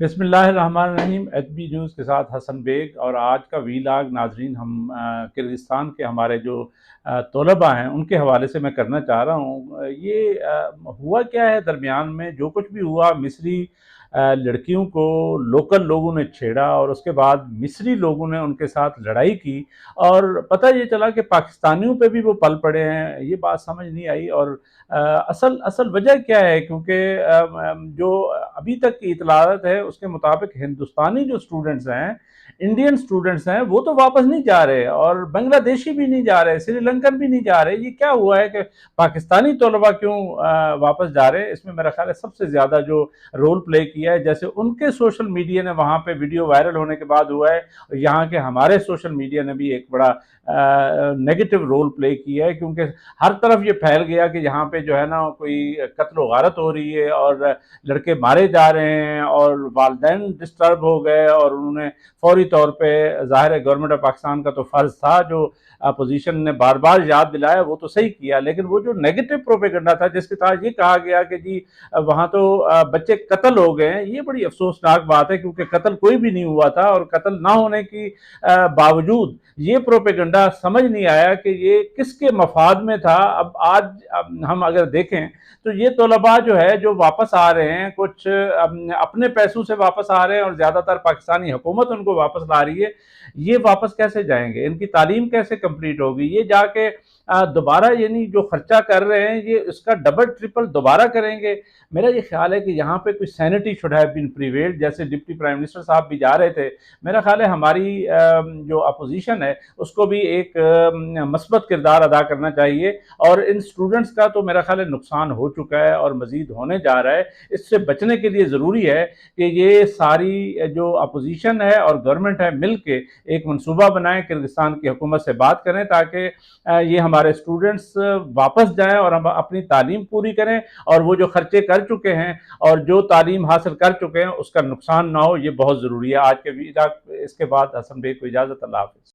बिस्मिल्लाहिर्रहमानिर्रहीम। HB news के साथ हसन बेग। और आज का वीलाग नाजरीन हम किर्गिस्तान के हमारे जो तलबा हैं उनके हवाले से मैं करना चाह रहा हूँ। ये हुआ क्या है, दरमियान में जो कुछ भी हुआ, मिस्री लड़कियों को लोकल लोगों ने छेड़ा और उसके बाद मिस्री लोगों ने उनके साथ लड़ाई की और पता ये चला कि पाकिस्तानियों पे भी वो पल पड़े हैं। ये बात समझ नहीं आई। और असल असल वजह क्या है, क्योंकि जो अभी तक की इतलात है उसके मुताबिक हिंदुस्तानी जो स्टूडेंट्स हैं, इंडियन स्टूडेंट्स हैं, वो तो वापस नहीं जा रहे और बांग्लादेशी भी नहीं जा रहे, श्रीलंकन भी नहीं जा रहे। ये क्या हुआ है कि पाकिस्तानी तलबा क्यों वापस जा रहे हैं? इसमें मेरा ख्याल है सबसे ज़्यादा जो रोल प्ले किया है, जैसे उनके सोशल मीडिया ने वहाँ पे वीडियो वायरल होने के बाद हुआ है, यहाँ के हमारे सोशल मीडिया ने भी एक बड़ा नेगेटिव रोल प्ले किया है, क्योंकि हर तरफ ये फैल गया कि यहाँ पे जो है ना कोई कत्ल गारत हो रही है और लड़के मारे जा रहे हैं और वालिदैन डिस्टर्ब हो गए। और उन्होंने फौरी तौर पे, ज़ाहिर है गवर्नमेंट ऑफ पाकिस्तान का तो फ़र्ज़ था, जो अपोजिशन ने बार बार याद दिलाया वो तो सही किया, लेकिन वो जो नेगेटिव प्रोपेगेंडा था जिसके तहत ये कहा गया कि जी वहाँ तो बच्चे कत्ल हो गए हैं, ये बड़ी अफसोसनाक बात है, क्योंकि कत्ल कोई भी नहीं हुआ था। और कत्ल ना होने की बावजूद ये प्रोपेगेंडा समझ नहीं आया कि ये किसके मफाद में था। अब हम अगर देखें तो ये तलबा जो है जो वापस आ रहे हैं, कुछ अपने पैसों से वापस आ रहे हैं और ज़्यादातर पाकिस्तानी हुकूमत उनको वापस ला रही है। ये वापस कैसे जाएंगे? इनकी तालीम कैसे कंप्लीट होगी? ये जाके दोबारा यानी जो खर्चा कर रहे हैं ये इसका डबल ट्रिपल दोबारा करेंगे। मेरा ये ख्याल है कि यहाँ पे कोई sanity should have been prevailed. जैसे डिप्टी प्राइम मिनिस्टर साहब भी जा रहे थे, मेरा ख्याल है हमारी जो अपोजिशन है उसको भी एक मस्बत किरदार अदा करना चाहिए। और इन स्टूडेंट्स का तो मेरा ख्याल है नुकसान हो चुका है और मजीद होने जा रहा है। इससे बचने के लिए ज़रूरी है कि ये सारी जो अपोजिशन है और गवर्नमेंट है मिल के एक मनसूबा बनाएं, किर्गिस्तान की हुकूमत से बात करें ताकि ये हमारे स्टूडेंट्स वापस जाएं और हम अपनी तालीम पूरी करें और वो जो खर्चे कर चुके हैं और जो तालीम हासिल कर चुके हैं उसका नुकसान ना हो। ये बहुत ज़रूरी है। आज के वीडियो इसके बाद हसन बेग को इजाज़त। अल्लाह हाफ़िज़।